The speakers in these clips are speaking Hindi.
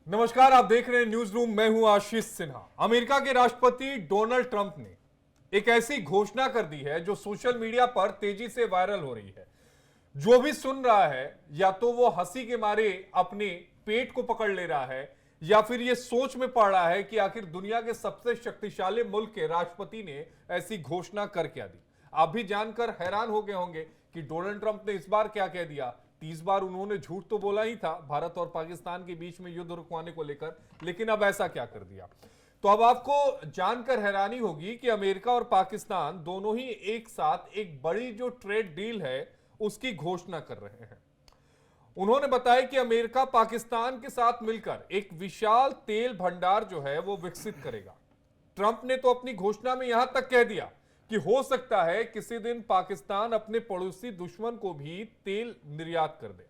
नमस्कार, आप देख रहे हैं न्यूज रूम। मैं हूं आशीष सिन्हा। अमेरिका के राष्ट्रपति डोनाल्ड ट्रंप ने एक ऐसी घोषणा कर दी है जो सोशल मीडिया पर तेजी से वायरल हो रही है। जो भी सुन रहा है या तो वो हंसी के मारे अपने पेट को पकड़ ले रहा है या फिर ये सोच में पड़ रहा है कि आखिर दुनिया के सबसे शक्तिशाली मुल्क के राष्ट्रपति ने ऐसी घोषणा कर क्या दी। आप भी जानकर हैरान हो गए होंगे कि डोनाल्ड ट्रंप ने इस बार क्या कह दिया। 30 बार उन्होंने झूठ तो बोला ही था भारत और पाकिस्तान के बीच में युद्ध रुकवाने को लेकर, लेकिन अब ऐसा क्या कर दिया। तो अब आपको जानकर हैरानी होगी कि अमेरिका और पाकिस्तान दोनों ही एक साथ एक बड़ी जो ट्रेड डील है उसकी घोषणा कर रहे हैं। उन्होंने बताया कि अमेरिका पाकिस्तान के साथ मिलकर एक विशाल तेल भंडार जो है वो विकसित करेगा। ट्रंप ने तो अपनी घोषणा में यहां तक कह दिया कि हो सकता है किसी दिन पाकिस्तान अपने पड़ोसी दुश्मन को भी तेल निर्यात कर दे।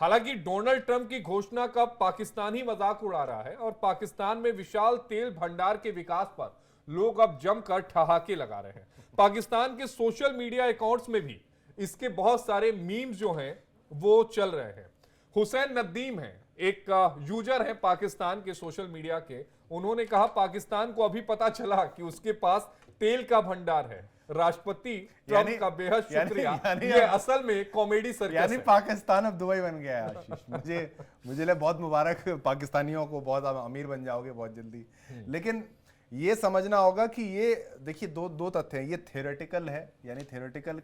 हालांकि डोनाल्ड ट्रंप की घोषणा का पाकिस्तान ही मजाक उड़ा रहा है और पाकिस्तान में विशाल तेल भंडार के विकास पर लोग अब जमकर ठहाके लगा रहे हैं। पाकिस्तान के सोशल मीडिया अकाउंट्स में भी इसके बहुत सारे मीम्स जो हैं वो चल रहे हैं। हुसैन नदीम है, एक यूजर है पाकिस्तान के सोशल मीडिया के। उन्होंने कहा पाकिस्तान को अभी पता चला कि उसके पास तेल का भंडार है। राष्ट्रपति ट्रंप का बेहद शुक्रिया। ये असल में कॉमेडी सर्कस है। पाकिस्तान अब दुबई बन गया है आशीष। मुझे बहुत मुबारक, पाकिस्तानियों को बहुत अमीर बन जाओगे बहुत जल्दी। लेकिन ये समझना होगा कि ये देखिए दो तथ्य हैं। ये थ्योरेटिकल है, यानी थ्योरेटिकल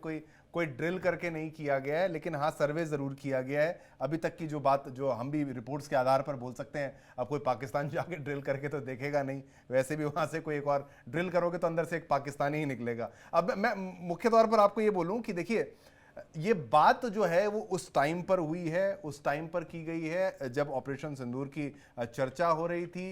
कोई ड्रिल करके नहीं किया गया है, लेकिन हाँ सर्वे जरूर किया गया है। अभी तक की जो बात जो हम भी रिपोर्ट्स के आधार पर बोल सकते हैं, अब कोई पाकिस्तान जाके ड्रिल करके तो देखेगा नहीं, वैसे भी वहां से कोई एक और ड्रिल करोगे तो अंदर से एक पाकिस्तानी ही निकलेगा। अब मैं मुख्य तौर पर आपको ये बोलूं कि देखिए ये बात जो है वो उस टाइम पर हुई है, उस टाइम पर की गई है जब ऑपरेशन सिंदूर की चर्चा हो रही थी।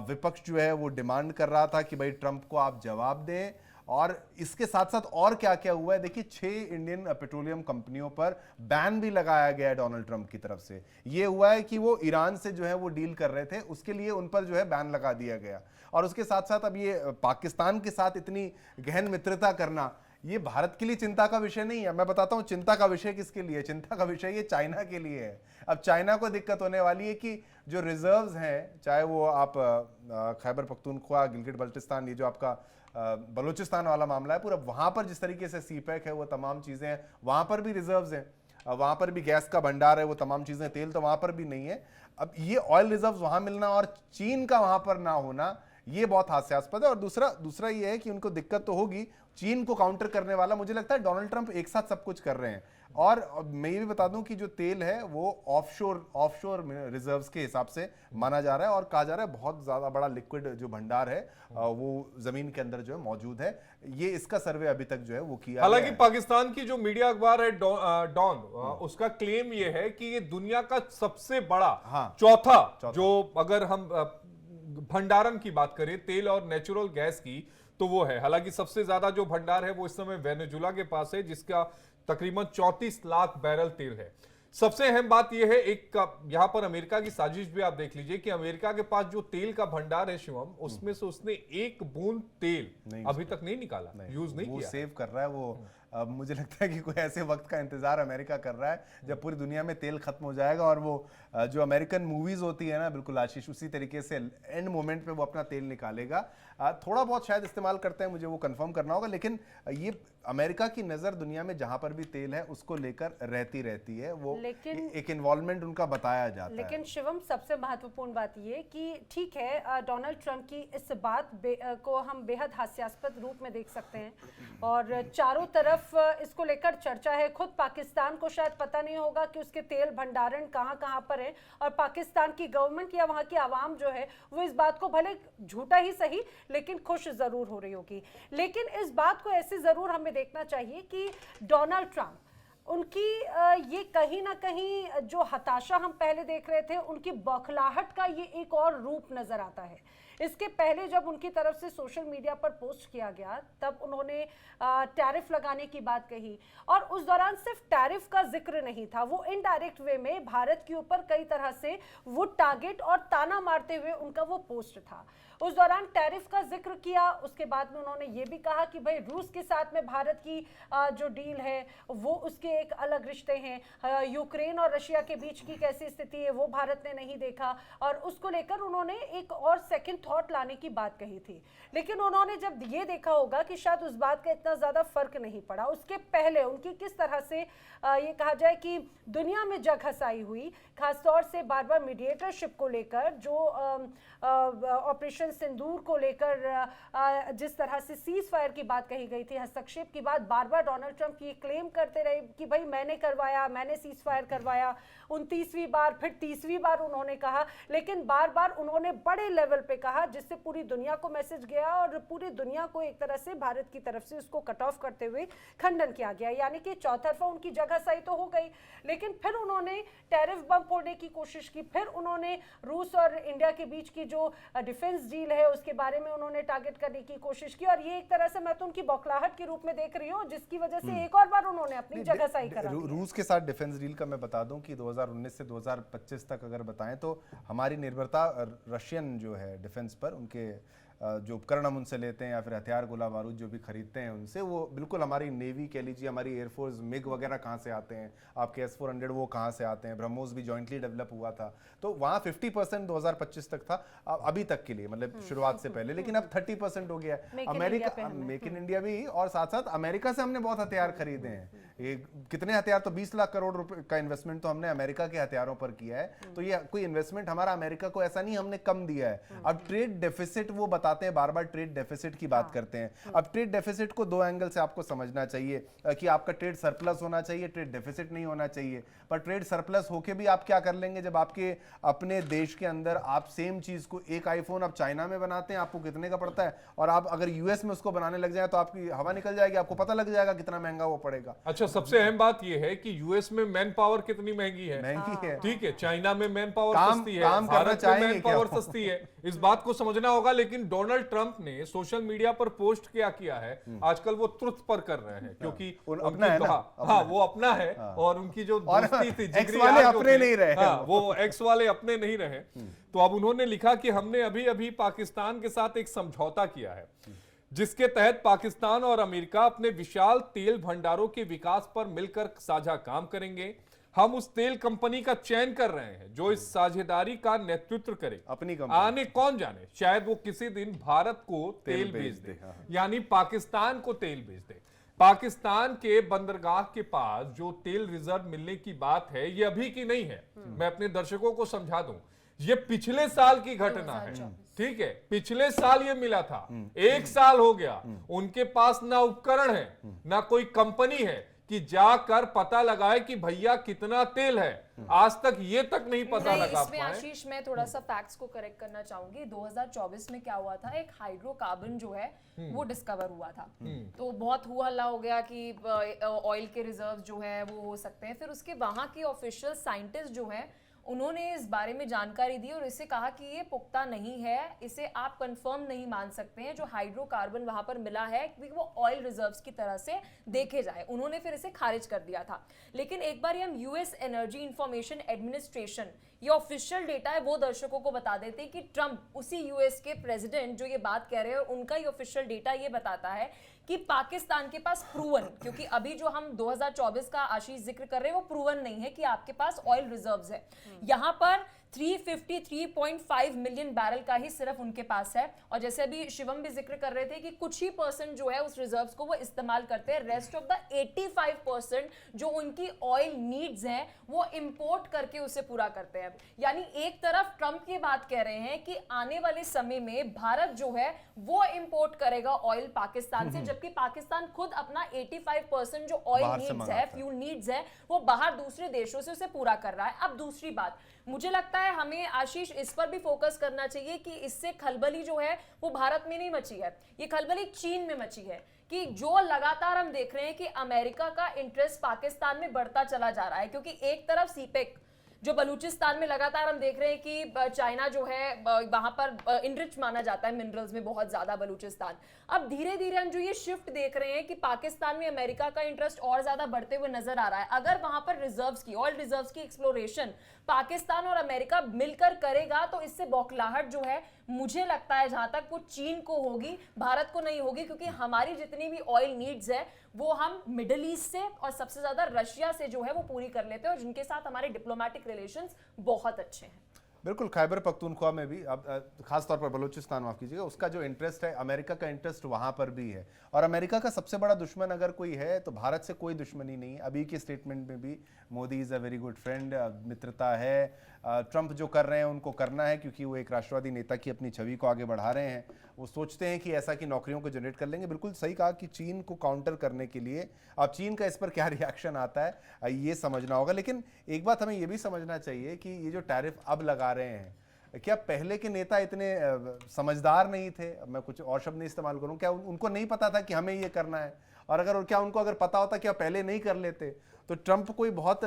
विपक्ष जो है वो डिमांड कर रहा था कि भाई ट्रंप को आप जवाब दें। और इसके साथ साथ और क्या क्या हुआ है देखिए, 6 इंडियन पेट्रोलियम कंपनियों पर बैन भी लगाया गया है डोनाल्ड ट्रंप की तरफ से। यह हुआ है कि वो ईरान से जो है वो डील कर रहे थे, उसके लिए उन पर जो है बैन लगा दिया गया। और उसके साथ साथ अब ये पाकिस्तान के साथ इतनी गहन मित्रता करना ये भारत के लिए चिंता का विषय नहीं है। मैं बताता हूं चिंता का विषय किसके लिए, चिंता का विषय ये चाइना के लिए है। अब चाइना को दिक्कत होने वाली है कि जो रिजर्व्स हैं, चाहे वो आप खैबर पख्तूनख्वा, गिलगिट बल्टिस्तान, ये जो आपका बलूचिस्तान वाला मामला है पूरा, वहां पर जिस तरीके से सीपैक है वो तमाम चीजें हैं, वहां पर भी रिजर्व्स हैं, वहां पर भी गैस का भंडार है, वो तमाम चीजें, तेल तो वहां पर भी नहीं है। अब ये ऑयल रिजर्व्स वहां मिलना और चीन का वहां पर ना होना ये बहुत हास्यास्पद है। और दूसरा ये है कि उनको दिक्कत तो होगी, चीन को काउंटर करने वाला मुझे लगता है डोनाल्ड ट्रंप एक साथ सब कुछ कर रहे हैं। और मैं ये भी बता दूं कि जो तेल है वो ऑफशोर रिजर्व्स के हिसाब से माना जा रहा है, और कहा जा रहा है बहुत ज्यादा बड़ा लिक्विड जो भंडार है वो जमीन के अंदर जो है मौजूद है। ये इसका सर्वे अभी तक जो है वो किया। हालांकि पाकिस्तान की जो मीडिया अखबार है डॉन, उसका क्लेम ये है कि ये दुनिया का सबसे बड़ा चौथा जो, अगर हम भंडारण की बात करें तेल और नेचुरल गैस की, तो वो है। हालांकि सबसे ज्यादा जो भंडार है वो इस समय वेनेजुला के पास है, जिसका तकरीबन 34 लाख बैरल तेल है। सबसे अहम बात यह है, एक यहां पर अमेरिका की साजिश भी आप देख लीजिए कि अमेरिका के पास जो तेल का भंडार है शिवम, उसमें से उसने एक बूंद तेल अभी तक नहीं निकाला, यूज नहीं किया, सेव कर रहा है वो। अब मुझे लगता है कि कोई ऐसे वक्त का इंतजार अमेरिका कर रहा है जब पूरी दुनिया में तेल खत्म हो जाएगा, और वो जो अमेरिकन मूवीज होती है ना, बिल्कुल आशीष, उसी तरीके से एंड मोमेंट पे वो अपना तेल निकालेगा। थोड़ा बहुत शायद इस्तेमाल करते हैं, मुझे वो कंफर्म करना होगा, लेकिन ये अमेरिका की नजर दुनिया में जहां पर भी तेल है उसको लेकर रहती है। वो एक इन्वॉल्वमेंट उनका बताया जाता है। लेकिन शिवम, सबसे महत्वपूर्ण बात ये कि ठीक है, डोनाल्ड ट्रंप की इस बात को हम बेहद हास्यास्पद रूप में देख सकते हैं, और चारों तरफ इसको लेकर चर्चा है। खुद पाकिस्तान को शायद पता नहीं होगा कि उसके तेल भंडारण कहां पर है, और पाकिस्तान की गवर्नमेंट या वहां की आवाम जो है वो इस बात को भले झूठा ही सही लेकिन खुश जरूर हो रही होगी। लेकिन इस बात को ऐसे जरूर हमें देखना चाहिए कि डोनाल्ड ट्रंप, उनकी ये कहीं ना कहीं जो हताशा हम पहले देख रहे थे, उनकी बौखलाहट का ये एक और रूप नजर आता है। इसके पहले जब उनकी तरफ से सोशल मीडिया पर पोस्ट किया गया तब उन्होंने टैरिफ लगाने की बात कही, और उस दौरान सिर्फ टैरिफ का जिक्र नहीं था, वो इनडायरेक्ट वे में भारत के ऊपर कई तरह से वो टारगेट और ताना मारते हुए उनका वो पोस्ट था। उस दौरान टैरिफ का जिक्र किया, उसके बाद में उन्होंने ये भी कहा कि भाई रूस के साथ में भारत की जो डील है वो उसके एक अलग रिश्ते हैं, यूक्रेन और रशिया के बीच की कैसी स्थिति है वो भारत ने नहीं देखा, और उसको लेकर उन्होंने एक और सेकंड थॉट लाने की बात कही थी। लेकिन उन्होंने जब ये देखा होगा कि शायद उस बात का इतना ज्यादा फर्क नहीं पड़ा, उसके पहले उनकी किस तरह से ये कहा जाए कि दुनिया में जग हंसाई हुई, खासतौर से बार बार मीडिएटरशिप को लेकर, जो ऑपरेशन सिंदूर को लेकर जिस तरह से सीज फायर की बात कही गई थी, हस्तक्षेप की बात बार बार डोनाल्ड ट्रंप ये क्लेम करते रहे कि भाई मैंने करवाया, मैंने सीज फायर करवाया, 29वीं बार, फिर 30वीं बार उन्होंने कहा, लेकिन बार बार उन्होंने बड़े लेवल पे कहा जिससे पूरी दुनिया को मैसेज गया और पूरी दुनिया को एक तरह से भारत की तरफ से उसको कट ऑफ करते हुए खंडन किया गया। यानी कि चौतरफा उनकी जगह सही तो हो गई, लेकिन फिर उन्होंने टैरिफ बम फोड़ने की कोशिश की, फिर उन्होंने रूस और इंडिया के बीच की जो डिफेंस डील है उसके बारे में उन्होंने टारगेट करने की कोशिश की, और ये एक तरह से मैं तो उनकी बौखलाहट के रूप में देख रही हूँ, जिसकी वजह से एक और बार उन्होंने अपनी जगह सही करा दी। रूस के साथ डिफेंस डील का मैं बता दूं कि 2019 से 2025 तक अगर बताएं तो हमारी निर्भरता रशियन जो है डिफेंस पर, उनके जो उपकरण हम उनसे लेते हैं या फिर हथियार गोला बारूद जो भी खरीदते हैं उनसे, वो बिल्कुल हमारी नेवी कह लीजिए, हमारी एयरफोर्स मिग वगैरह कहाँ से आते हैं, आपके S-400 वो कहाँ से आते हैं, ब्रह्मोस भी जॉइंटली डेवलप हुआ था, तो वहाँ 50% 2025 तक था, अभी तक के लिए, मतलब शुरुआत से पहले, लेकिन अब 30% हो गया है। अमेरिका, मेक इन इंडिया भी, और साथ साथ अमेरिका से हमने बहुत हथियार खरीदे हैं। ये कितने हथियार, तो 20 लाख करोड़ रुपए का इन्वेस्टमेंट तो हमने अमेरिका के हथियारों पर किया है, तो ये कोई इन्वेस्टमेंट हमारा अमेरिका को ऐसा नहीं हमने कम दिया है। अब ट्रेड डेफिसिट वो बताते हैं, बार बार ट्रेड डेफिसिट की बात करते हैं। अब ट्रेड डेफिसिट को दो एंगल से आपको समझना चाहिए कि आपका ट्रेड सरप्लस होना चाहिए, ट्रेड डेफिसिट नहीं होना चाहिए। पर ट्रेड सरप्लस होके भी आप क्या कर लेंगे जब आपके अपने देश के अंदर आप सेम चीज को, एक आईफोन आप चाइना में बनाते हैं, आपको कितने का पड़ता है, और आप अगर यूएस में उसको बनाने लग जाए तो आपकी हवा निकल जाएगी, आपको पता लग जाएगा कितना महंगा वो पड़ेगा। अच्छा, सबसे अहम बात यह है कि यूएस में मैन पावर कितनी महंगी है, महंगी है, ठीक है, चाइना में मैन पावर सस्ती है, काम भारत में मैन पावर सस्ती है, इस बात को समझना होगा। लेकिन डोनाल्ड ट्रंप ने सोशल मीडिया पर पोस्ट क्या किया है, आजकल वो ट्रुथ पर कर रहे हैं, क्योंकि अपना है ना, हाँ वो अपना है, और उनकी जो दोस्ती थी, जिगरी वाले यार जो अपने थे, नहीं रहे, हाँ, वो एक्स वाले अपने नहीं रहे। तो अब उन्होंने लिखा कि हमने अभी अभी पाकिस्तान के साथ एक समझौता किया है, जिसके तहत पाकिस्तान और अमेरिका अपने विशाल तेल भंडारों के विकास पर मिलकर साझा काम करेंगे। हम उस तेल कंपनी का चयन कर रहे हैं जो इस साझेदारी का नेतृत्व करे। अपनी कंपनी, आने कौन जाने, शायद वो किसी दिन भारत को तेल बेच दे, यानी पाकिस्तान को तेल बेच दे। पाकिस्तान के बंदरगाह के पास जो तेल रिजर्व मिलने की बात है, ये अभी की नहीं है। मैं अपने दर्शकों को समझा दूं, ये पिछले साल की घटना है, ठीक है, पिछले साल ये मिला था, 1 साल हो गया। उनके पास ना उपकरण है, ना कोई कंपनी है कि जाकर पता लगाए कि भैया कितना तेल है, आज तक ये तक नहीं पता लगा इसमें आशीष मैं थोड़ा सा फैक्ट्स को करेक्ट करना चाहूंगी। 2024 में क्या हुआ था, एक हाइड्रोकार्बन जो है वो डिस्कवर हुआ था, तो बहुत हुआ हल्ला हो गया कि ऑयल के रिजर्व जो है वो हो सकते हैं। फिर उसके वहां के ऑफिशियल साइंटिस्ट जो है उन्होंने इस बारे में जानकारी दी और इसे कहा कि ये पुख्ता नहीं है, इसे आप कंफर्म नहीं मान सकते हैं, जो हाइड्रोकार्बन वहां पर मिला है कि वो ऑयल रिजर्व्स की तरह से देखे जाए। उन्होंने फिर इसे खारिज कर दिया था। लेकिन एक बार हम यूएस एनर्जी इंफॉर्मेशन एडमिनिस्ट्रेशन, ये ऑफिशियल डेटा है, वो दर्शकों को बता देते हैं कि ट्रंप, उसी यूएस के प्रेसिडेंट जो ये बात कह रहे हैं, उनका ही ऑफिशियल डेटा ये बताता है कि पाकिस्तान के पास प्रूवन, क्योंकि अभी जो हम 2024 का आशीष जिक्र कर रहे हैं वो प्रूवन नहीं है कि आपके पास ऑयल रिजर्व्स है। यहाँ पर 353.5 मिलियन बैरल का ही सिर्फ उनके पास है, और जैसे अभी शिवम भी जिक्र कर रहे थे कि कुछ ही परसेंट जो है उस रिजर्व्स को वो इस्तेमाल करते हैं, रेस्ट ऑफ द 85% जो उनकी ऑयल नीड्स हैं वो इंपोर्ट करके उसे पूरा करते हैं। यानी एक तरफ ट्रंप ये बात कह रहे हैं कि आने वाले समय में भारत जो है वो इंपोर्ट करेगा ऑयल पाकिस्तान से, जबकि पाकिस्तान खुद अपना 85% जो ऑयल नीड्स है, फ्यूल नीड्स है, वो बाहर दूसरे देशों से उसे पूरा कर रहा है। अब दूसरी बात, मुझे लगता है हमें आशीष इस पर भी फोकस करना चाहिए कि इससे खलबली जो है वो भारत में नहीं मची है, ये खलबली चीन में मची है, कि जो लगातार हम देख रहे हैं कि अमेरिका का इंटरेस्ट पाकिस्तान में बढ़ता चला जा रहा है, क्योंकि एक तरफ सीपेक जो बलूचिस्तान में लगातार हम देख रहे हैं कि चाइना जो है वहां पर इनरिच माना जाता है मिनरल्स में बहुत ज्यादा बलूचिस्तान। अब धीरे धीरे हम जो ये शिफ्ट देख रहे हैं कि पाकिस्तान में अमेरिका का इंटरेस्ट और ज्यादा बढ़ते हुए नजर आ रहा है। अगर वहां पर रिजर्व्स की, ऑयल रिजर्व्स की एक्सप्लोरेशन पाकिस्तान और अमेरिका मिलकर करेगा तो इससे बौखलाहट जो है मुझे लगता है जहां तक वो चीन को होगी, भारत को नहीं होगी, क्योंकि हमारी जितनी भी ऑयल नीड्स है वो हम मिडिल ईस्ट से और सबसे ज्यादा रशिया से जो है वो पूरी कर लेते हैं और जिनके साथ हमारे डिप्लोमेटिक रिलेशंस बहुत अच्छे हैं। बिल्कुल, खैबर पख्तूनख्वा में भी अब खास तौर पर बलूचिस्तान, माफ कीजिएगा, उसका जो इंटरेस्ट है, अमेरिका का इंटरेस्ट वहां पर भी है। और अमेरिका का सबसे बड़ा दुश्मन अगर कोई है तो भारत से कोई दुश्मनी नहीं है। अभी के स्टेटमेंट में भी Modi is a very good friend, मित्रता है। ट्रंप जो कर रहे हैं उनको करना है क्योंकि वो एक राष्ट्रवादी नेता की अपनी छवि को आगे बढ़ा रहे हैं। वो सोचते हैं कि ऐसा कि नौकरियों को जनरेट कर लेंगे। बिल्कुल सही कहा कि चीन को काउंटर करने के लिए अब चीन का इस पर क्या रिएक्शन आता है ये समझना होगा। लेकिन एक बात हमें ये भी समझना चाहिए कि ये जो टैरिफ अब लगा रहे हैं, क्या पहले के नेता इतने समझदार नहीं थे? मैं कुछ और शब्द नहीं इस्तेमाल करूं, क्या उनको नहीं पता था कि हमें ये करना है? और क्या उनको अगर पता होता क्या पहले नहीं कर लेते? तो ट्रंप कोई बहुत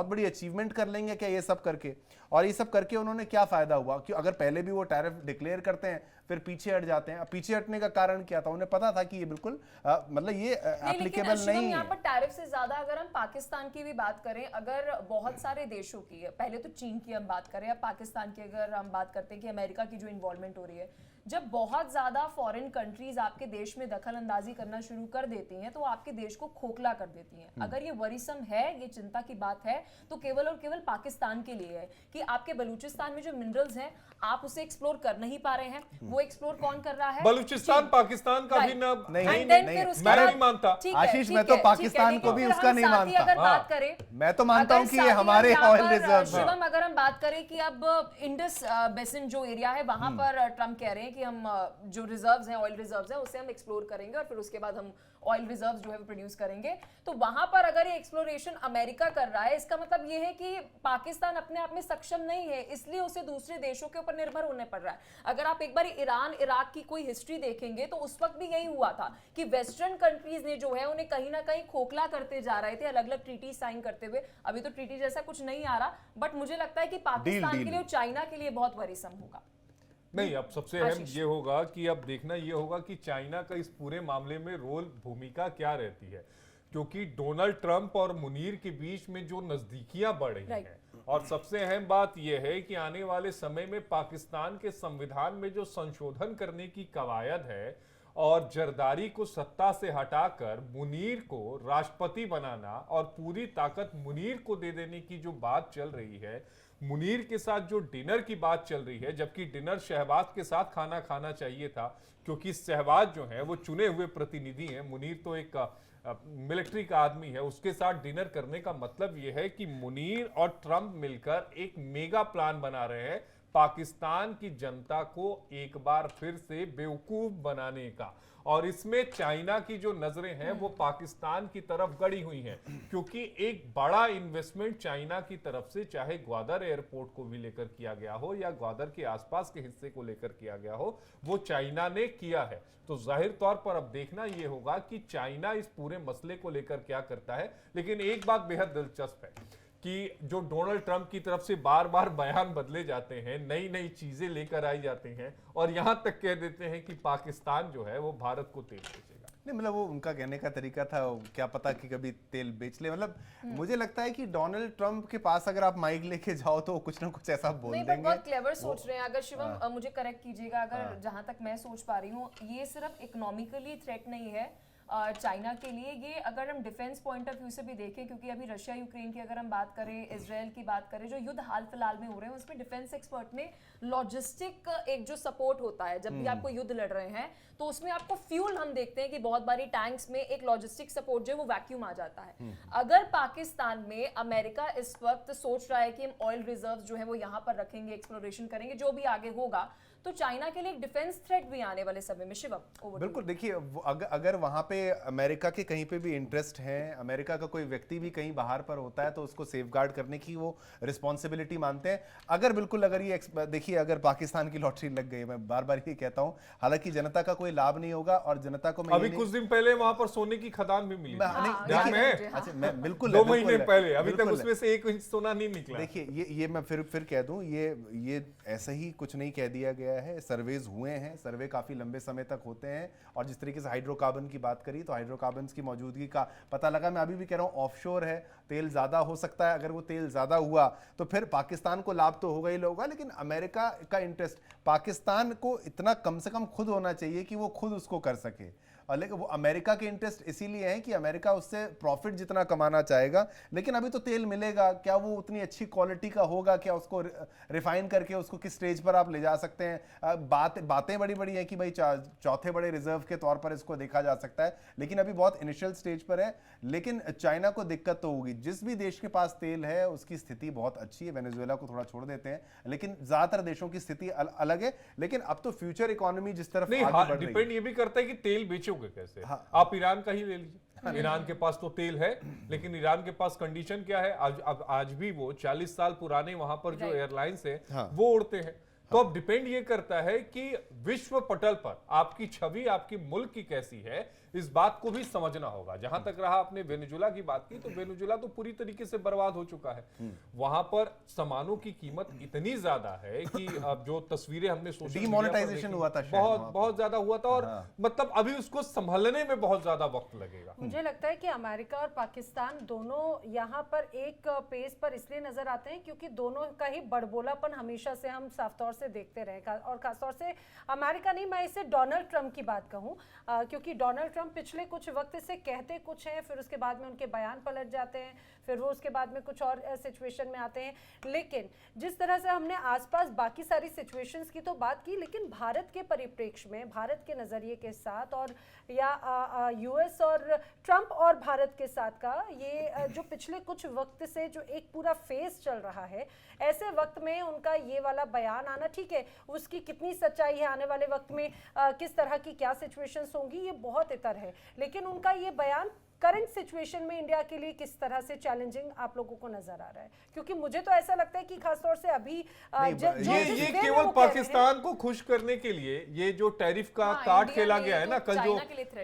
बड़ी अचीवमेंट कर लेंगे क्या ये सब करके? और ये सब करके उन्होंने क्या फायदा हुआ? कि अगर पहले भी वो टैरिफ डिक्लेयर करते हैं फिर पीछे हट जाते हैं। अब पीछे हटने का कारण क्या था? उन्हें पता था कि ये बिल्कुल मतलब ये एप्लीकेबल नहीं है। यहाँ पर टैरिफ से ज्यादा अगर हम पाकिस्तान की भी बात करें, अगर बहुत सारे देशों की, पहले तो चीन की हम बात करें, अब पाकिस्तान की अगर हम बात करते हैं कि अमेरिका की जो इन्वॉल्वमेंट हो रही है, जब बहुत ज्यादा फॉरेन कंट्रीज आपके देश में दखल अंदाजी करना शुरू कर देती हैं तो आपके देश को खोखला कर देती हैं। अगर ये वरीसम है, ये चिंता की बात है, तो केवल और केवल पाकिस्तान के लिए है कि आपके बलूचिस्तान में जो मिनरल्स हैं आप उसे एक्सप्लोर कर नहीं पा रहे हैं। वो एक्सप्लोर कौन कर रहा है? बलूचिस्तान पाकिस्तान का भी ना नहीं, मैं नहीं मानता। आशीष, मैं तो पाकिस्तान को भी उसका नहीं मानता। अगर बात करें, मैं तो मानता हूं कि ये हमारे ऑयल रिजर्व। शिवम, अगर हम बात करें कि अब इंडस बेसिन जो एरिया है वहां पर ट्रंप कह रहे हैं कि हम जो रिजर्व्स हैं, ऑयल रिजर्व्स हैं, उसे हम एक्सप्लोर करेंगे और फिर उसके बाद हम ऑयल रिजर्व्स जो है वो प्रोड्यूस करेंगे। तो वहां पर अगर ये एक्सप्लोरेशन अमेरिका कर रहा है, इसका मतलब ये है कि पाकिस्तान अपने आप में सक्षम नहीं है, इसलिए उसे दूसरे देशों के ऊपर निर्भर होने पड़ रहा है। अगर आप एक बार ईरान इराक की कोई हिस्ट्री देखेंगे तो उस वक्त भी यही हुआ था कि वेस्टर्न कंट्रीज ने जो है उन्हें कहीं ना कहीं खोखला करते जा रहे थे, अलग अलग ट्रीटी साइन करते हुए। अभी तो ट्रीटी जैसा कुछ नहीं आ रहा, बट मुझे लगता है कि पाकिस्तान के लिए और चाइना के लिए बहुत वरीसम होगा। नहीं, अब सबसे अहम ये होगा कि अब देखना ये होगा कि चाइना का इस पूरे मामले में रोल, भूमिका क्या रहती है, क्योंकि डोनाल्ड ट्रंप और मुनीर के बीच में जो नजदीकियां बढ़ रही हैं, और सबसे अहम बात यह है कि आने वाले समय में पाकिस्तान के संविधान में जो संशोधन करने की कवायद है और जरदारी को सत्ता से हटाकर मुनीर को राष्ट्रपति बनाना और पूरी ताकत मुनीर को दे देने की जो बात चल रही है, मुनीर के साथ जो डिनर की बात चल रही है, जबकि डिनर शहबाज के साथ खाना चाहिए था, क्योंकि शहबाज जो है वो चुने हुए प्रतिनिधि हैं, मुनीर तो एक मिलिट्री का आदमी है, उसके साथ डिनर करने का मतलब यह है कि मुनीर और ट्रंप मिलकर एक मेगा प्लान बना रहे हैं पाकिस्तान की जनता को एक बार फिर से बेवकूफ बनाने का। और इसमें चाइना की जो नजरें हैं वो पाकिस्तान की तरफ गड़ी हुई हैं, क्योंकि एक बड़ा इन्वेस्टमेंट चाइना की तरफ से, चाहे ग्वादर एयरपोर्ट को भी लेकर किया गया हो या ग्वादर के आसपास के हिस्से को लेकर किया गया हो, वो चाइना ने किया है। तो जाहिर तौर पर अब देखना यह होगा कि चाइना इस पूरे मसले को लेकर क्या करता है। लेकिन एक बात बेहद दिलचस्प है कि जो डोनाल्ड ट्रंप की तरफ से बार बार बयान बदले जाते हैं, नई नई चीजें लेकर आई जाती हैं और यहां तक कह देते हैं कि पाकिस्तान जो है वो भारत को तेल बेचेगा। नहीं, मतलब वो उनका कहने का तरीका था, क्या पता कि कभी तेल बेच ले। मतलब मुझे लगता है कि डोनाल्ड ट्रंप के पास अगर आप माइक लेके जाओ तो कुछ ना कुछ ऐसा बोल देंगे। बहुत क्लेवर सोच रहे हैं। अगर शिवम मुझे करेक्ट कीजिएगा, अगर जहां तक मैं सोच पा रही हूँ, ये सिर्फ इकोनॉमिकली थ्रेट नहीं है चाइना के लिए, ये अगर हम डिफेंस पॉइंट ऑफ व्यू से भी देखें, क्योंकि अभी रशिया यूक्रेन की अगर हम बात करें, इजराइल की बात करें, जो युद्ध हाल फिलहाल में हो रहे हैं उसमें डिफेंस एक्सपर्ट ने लॉजिस्टिक एक जो सपोर्ट होता है जब भी आपको युद्ध लड़ रहे हैं, तो उसमें आपको फ्यूल, हम देखते हैं कि बहुत बारी टैंक्स में एक लॉजिस्टिक सपोर्ट जो है वो वैक्यूम आ जाता है। अगर पाकिस्तान में अमेरिका इस वक्त सोच रहा है कि हम ऑयल रिजर्व जो है वो यहाँ पर रखेंगे, एक्सप्लोरेशन करेंगे, जो भी आगे होगा, तो चाइना के लिए एक डिफेंस थ्रेट भी आने वाले समय में। शिवम, बिल्कुल, देखिए अगर वहां पे पे अमेरिका के कहीं पे भी इंटरेस्ट हैं, अमेरिका का कोई व्यक्ति भी कहीं बाहर पर होता है तो उसको सेफगार्ड करने की वो रिस्पॉन्सिबिलिटी मानते हैं। अगर ये देखिए, अगर पाकिस्तान की लॉटरी लग गई, मैं बार बार ये कहता हूँ, हालांकि जनता का कोई लाभ नहीं होगा और जनता को मैं अभी कुछ दिन पहले वहां पर सोने की खदान भी मिली थी। ध्यान में है? अच्छा, मैं बिल्कुल 2 महीने पहले, अभी तक बिल्कुल उसमें से 1 इंच सोना नहीं निकला। देखिए, ये मैं फिर कह दूं, ये ऐसा ही कुछ नहीं कह दिया गया है, सर्वेज हुए हैं, सर्वे काफी लंबे समय तक होते हैं। और जिस तरीके से हाइड्रोकार्बन की बात करी, तो हाइड्रोकार्बन की मौजूदगी का पता लगा। मैं अभी भी कह रहा हूं, ऑफशोर है, तेल ज्यादा हो सकता है। अगर वो तेल ज्यादा हुआ तो फिर पाकिस्तान को लाभ तो होगा ही होगा, लेकिन अमेरिका का इंटरेस्ट, पाकिस्तान को इतना कम से कम खुद होना चाहिए कि वो खुद उसको कर सके। और लेकिन वो अमेरिका के इंटरेस्ट इसीलिए है कि अमेरिका उससे प्रॉफिट जितना कमाना चाहेगा, लेकिन अभी तो तेल मिलेगा, क्या वो उतनी अच्छी क्वालिटी का होगा, क्या उसको रिफाइन करके उसको किस स्टेज पर आप ले जा सकते हैं। बातें बड़ी बड़ी हैं कि भाई चौथे बड़े रिजर्व के तौर पर इसको देखा जा सकता है, लेकिन अभी बहुत इनिशियल स्टेज पर है। लेकिन चाइना को दिक्कत तो होगी, जिस भी देश के पास तेल है उसकी स्थिति बहुत अच्छी है, वेनेजुएला को थोड़ा छोड़ देते हैं, लेकिन ज्यादातर देशों की स्थिति अलग है। लेकिन अब तो फ्यूचर इकोनॉमी जिस तरफ नहीं, आगे बढ़ रही है, डिपेंड ये भी करता है कि तेल बेचोगे कैसे। आप ईरान का ही ले लीजिए, ईरान के पास तो तेल है, लेकिन ईरान के पास कंडीशन क्या है, आज भी वो 40 साल पुराने वहां पर जो एयरलाइंस है वो उड़ते हैं। तो अब डिपेंड ये करता है कि विश्व पटल पर आपकी छवि, आपकी मुल्क की कैसी है, इस बात को भी समझना होगा। जहां तक रहा आपने वेनेजुएला की बात की, तो वेनेजुएला तो पूरी तरीके से बर्बाद हो चुका है। वहां पर सामानों की कीमत इतनी ज्यादा है कि अब जो तस्वीरें हमने सोशल डिमोनेटाइजेशन हुआ था, बहुत ज्यादा हुआ था, और मतलब अभी उसको संभलने में बहुत ज्यादा वक्त लगेगा। मुझे लगता है कि अमेरिका और पाकिस्तान दोनों यहाँ पर एक पेस पर इसलिए नजर आते हैं क्योंकि दोनों का ही बड़बोलापन हमेशा से हम साफ तौर से देखते रहे, और खासतौर से अमेरिका नहीं, मैं इसे डोनाल्ड ट्रंप की बात कहूँ, क्योंकि डोनाल्ड ट्रंप पिछले कुछ वक्त से कहते कुछ हैं, फिर उसके बाद में उनके बयान पलट जाते हैं, फिर वो उसके बाद में कुछ और सिचुएशन में आते हैं। लेकिन जिस तरह से हमने आसपास बाकी सारी सिचुएशंस की तो बात की, लेकिन भारत के परिप्रेक्ष्य में, भारत के नज़रिए के साथ, और या यूएस और ट्रंप और भारत के साथ का ये जो पिछले कुछ वक्त से जो एक पूरा फेज चल रहा है, ऐसे वक्त में उनका ये वाला बयान आना, ठीक है, उसकी कितनी सच्चाई है, आने वाले वक्त में किस तरह की क्या सिचुएशंस होंगी, ये बहुत इतर है। लेकिन उनका ये बयान करंट सिचुएशन में इंडिया के लिए किस तरह से चैलेंजिंग आप लोगों को नजर आ रहा है? क्योंकि मुझे तो ऐसा लगता है कि खासतौर से अभी ये केवल पाकिस्तान को खुश करने के लिए ये जो टैरिफ का कार्ड खेला गया है ना कल, जो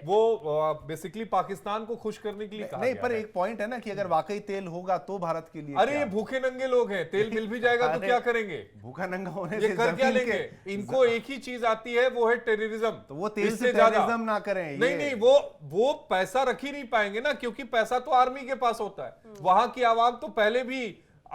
वो बेसिकली पाकिस्तान को खुश करने के लिए कहा नहीं, पर एक पॉइंट है ना कि अगर वाकई तेल होगा तो भारत के लिए, अरे ये भूखे नंगे लोग हैं, तेल मिल भी जाएगा तो क्या करेंगे? भूखा नंगा होने से कर क्या लेंगे? इनको एक ही चीज आती है, वो है टेररिज्म। तो वो तेल से टेररिज्म ना करें। नहीं, वो पैसा रख ही नहीं पाएंगे ना, क्योंकि पैसा तो आर्मी के पास होता है। वहां की आवाम तो पहले भी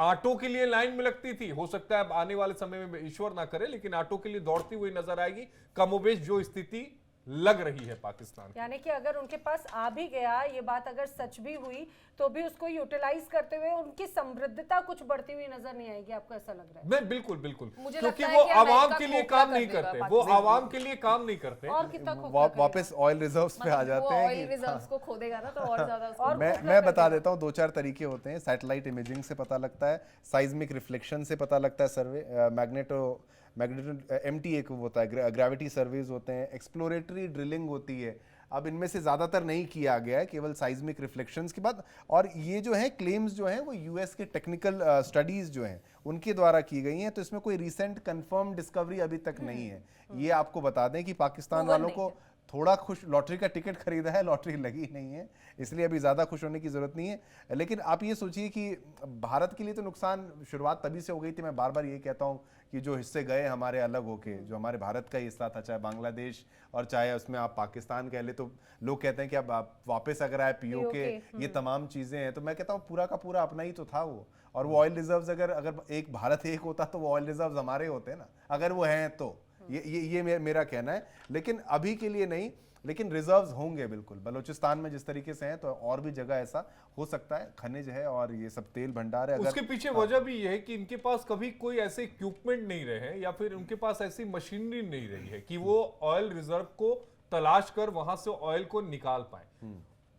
ऑटो के लिए लाइन में लगती थी, हो सकता है आने वाले समय में ईश्वर ना करे लेकिन ऑटो के लिए दौड़ती हुई नजर आएगी, कमोबेश जो स्थिति लग रही है पाकिस्तान। यानी कि अगर उनके पास आ भी गया, ये बात अगर सच भी हुई, तो भी उसको यूटिलाइज करते हुए उनकी समृद्धता कुछ बढ़ती हुई नजर नहीं आएगी, आपको ऐसा लग रहा है? नहीं, बिल्कुल, क्योंकि वो आवाम के लिए काम नहीं करते, वो आवाम के लिए काम नहीं करते। और कितना वापस ऑयल रिजर्व्स पे आ जाते हैं। ऑयल रिजर्व्स को खो देगा ना तो और ज्यादा। मैं बता देता हूँ, 2-4 तरीके होते हैं। सैटेलाइट इमेजिंग से पता लगता है, साइज्मिक रिफ्लेक्शन से पता लगता है, सर्वे, मैग्नेटो MTA को होता है, ग्रेविटी सर्वेज होते हैं, एक्सप्लोरेटरी ड्रिलिंग होती है। अब इनमें से ज़्यादातर नहीं किया गया है, केवल साइज्मिक रिफ्लेक्शंस के बाद। और ये जो है क्लेम्स जो हैं वो यूएस के टेक्निकल स्टडीज़ जो हैं उनके द्वारा की गई हैं, तो इसमें कोई रिसेंट कंफर्म डिस्कवरी अभी तक नहीं है। ये आपको बता दें कि पाकिस्तान वालों को थोड़ा खुश, लॉटरी का टिकट खरीदा है, लॉटरी लगी नहीं है, इसलिए अभी ज़्यादा खुश होने की ज़रूरत नहीं है। लेकिन आप ये सोचिए कि भारत के लिए तो नुकसान शुरुआत तभी से हो गई थी। मैं बार बार ये कहता हूँ कि जो हिस्से गए हमारे अलग होके, जो हमारे भारत का हिस्सा था, चाहे बांग्लादेश और चाहे उसमें आप पाकिस्तान कह ले, तो लोग कहते हैं कि अब आप वापस अगर आए POK, ये तमाम चीज़ें हैं, तो मैं कहता हूँ पूरा का पूरा अपना ही तो था वो। और वो ऑयल रिजर्व्स अगर एक भारत एक होता तो वो ऑयल रिजर्व्स हमारे होते ना, अगर वो हैं तो। ये मेरा कहना है, लेकिन अभी के लिए नहीं, लेकिन रिजर्व्स होंगे बिल्कुल। बलूचिस्तान में जिस तरीके से हैं, तो और भी जगह ऐसा हो सकता है, खनिज है और ये सब तेल भंडार है। उसके पीछे वजह भी ये है कि इनके पास कभी कोई ऐसे इक्विपमेंट नहीं रहे हैं, या फिर उनके पास ऐसी मशीनरी नहीं रही है कि वो ऑयल रिजर्व को तलाश कर वहां से ऑयल को निकाल पाए।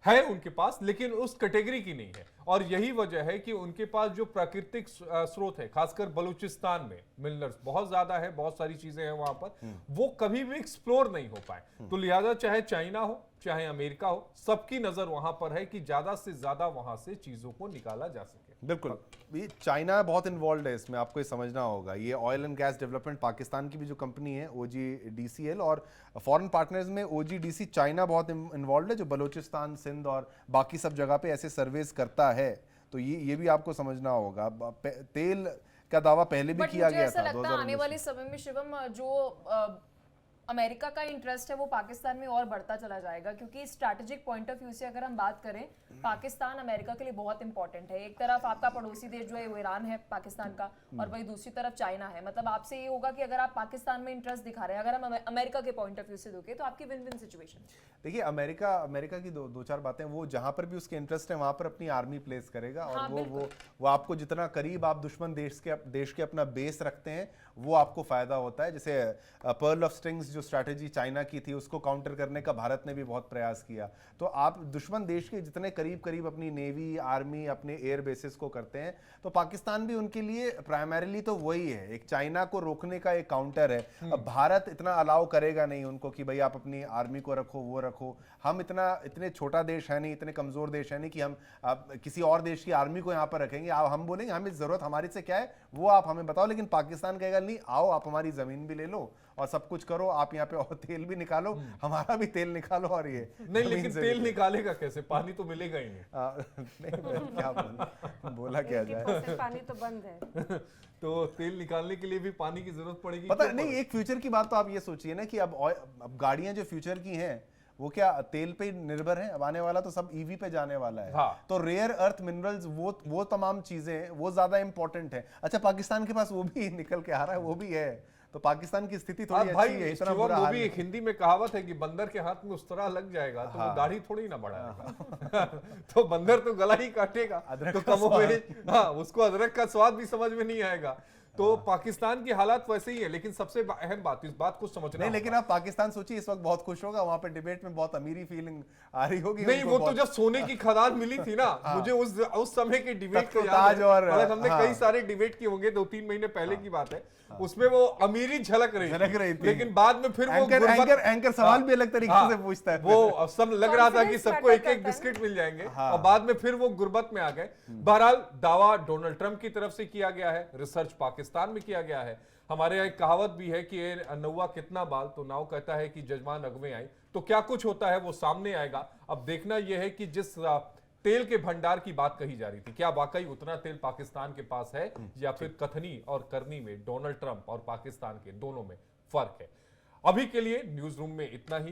है उनके पास, लेकिन उस कैटेगरी की नहीं है। और यही वजह है कि उनके पास जो प्राकृतिक स्रोत है, खासकर बलूचिस्तान में मिनरल्स बहुत ज्यादा है, बहुत सारी चीजें हैं वहां पर, वो कभी भी एक्सप्लोर नहीं हो पाए। तो लिहाजा चाहे चाइना हो चाहे अमेरिका हो, सबकी नजर वहां पर है कि ज्यादा से ज्यादा वहां से चीजों को निकाला जा सके। बिल्कुल, ये चाइना बहुत इन्वॉल्व है इसमें, आपको ये समझना होगा। ये oil and gas development Pakistan की भी जो कंपनी है OGDCL, और फॉरेन पार्टनर्स में OGDC चाइना बहुत इन्वॉल्व है, जो बलूचिस्तान, सिंध और बाकी सब जगह पे ऐसे सर्वेस करता है। तो ये भी आपको समझना होगा। तेल का दावा पहले भी किया गया ऐसा था लगता है आने वाले समय में शिवम, जो अमेरिका का इंटरेस्ट है वो पाकिस्तान में और बढ़ता चला जाएगा, क्योंकि स्ट्रैटेजिक पॉइंट ऑफ व्यू से अगर हम बात करें, पाकिस्तान अमेरिका के लिए बहुत इंपॉर्टेंट है। एक तरफ आपका पड़ोसी देश जो है वो ईरान है पाकिस्तान का, और वही दूसरी तरफ चाइना है। मतलब आपसे ये होगा कि अगर आप पाकिस्तान में इंटरेस्ट दिखा रहे हैं, अगर हम अमेरिका के पॉइंट ऑफ व्यू से देखें, तो आपकी विन विन सिचुएशन। देखिए, अमेरिका की दो चार बातें, वो जहां पर भी उसके इंटरेस्ट है वहां पर अपनी आर्मी प्लेस करेगा। और वो आपको जितना करीब आप दुश्मन देश के अपना बेस रखते हैं, वो आपको फायदा होता है। जैसे पर्ल ऑफ स्ट्रिंग्स जो स्ट्रैटेजी चाइना की थी, उसको काउंटर करने का भारत ने भी बहुत प्रयास किया। तो आप दुश्मन देश के जितने करीब अपनी नेवी, आर्मी, अपने एयर बेसिस को करते हैं, तो पाकिस्तान भी उनके लिए प्राइमरीली तो वही है, एक चाइना को रोकने का एक काउंटर है। अब भारत इतना अलाउ करेगा नहीं उनको कि भाई आप अपनी आर्मी को रखो, वो रखो। हम इतने छोटा देश है नहीं, इतने कमजोर देश है नहीं कि हम किसी और देश की आर्मी को यहाँ पर रखेंगे। हम बोलेंगे हमें जरूरत हमारी से क्या है वो आप हमें बताओ, लेकिन पाकिस्तान कहेगा नहीं, आओ आप हमारी जमीन भी ले लो और सब कुछ करो, आप यहाँ पे और तेल भी निकालो, हमारा भी तेल निकालो। और ये नहीं, लेकिन तेल निकालेगा कैसे? पानी तो मिलेगा ही नहीं, क्या बोला क्या जाए, पानी तो बंद है। तो तेल निकालने के लिए भी पानी की जरूरत पड़ेगी। पता नहीं, एक फ्यूचर की बात तो आप ये सोचिए ना कि अब गाड़ियां जो फ्यूचर की हैं वो क्या तेल पे निर्भर है? अब आने वाला तो सब ईवी पे जाने वाला है। हाँ। तो रेयर अर्थ मिनरल्स, वो तमाम चीजें वो ज्यादा इंपॉर्टेंट है। अच्छा, पाकिस्तान के पास वो भी निकल के आ रहा है, वो भी है। तो पाकिस्तान की स्थिति थोड़ी अच्छी है, इतना बुरा हाल भी एक हिंदी में कहावत है कि बंदर के हाथ में उस तरह लग जाएगा तो वो दाढ़ी थोड़ी ना बढ़ाएगा। तो बंदर तो गला ही काटेगा, तो उसको अदरक का स्वाद भी समझ में नहीं आएगा। तो पाकिस्तान की हालात वैसे ही है। लेकिन सबसे अहम बात, इस बात को समझना नहीं, लेकिन आप पाकिस्तान सोचिए, इस वक्त बहुत खुश होगा, वहां पे डिबेट में बहुत अमीरी फीलिंग आ रही होगी। नहीं, वो तो जब सोने की खदान मिली थी ना, मुझे उस समय के डिबेट को याद है। और हमने कई सारे डिबेट किए होंगे, 2-3 महीने पहले की बात है। उसमें वो अमीरी झलक रही थी। लेकिन बाद में फिर एंकर सवाल भी अलग तरीके से पूछता है। वो सब लग रहा था कि सबको एक बिस्किट मिल जाएंगे, और बाद में फिर वो गुर्बत में आ गए। बहरहाल, दावा डोनाल्ड ट्रंप की तरफ से किया गया है, रिसर्च पाकिस्तान में किया गया है। हमारे यहाँ एक कहावत भी है कि नौवा कितना बाल, तो नाव कहता है कि जजमान अगवे आई। तो क्या कुछ होता है वो सामने आएगा। अब देखना यह है कि जिस तेल के भंडार की बात कही जा रही थी, क्या वाकई उतना तेल पाकिस्तान के पास है, या फिर कथनी और करनी में डोनाल्ड ट्रंप और पाकिस्तान के दोनों में फर्क है। अभी के लिए न्यूज रूम में इतना ही।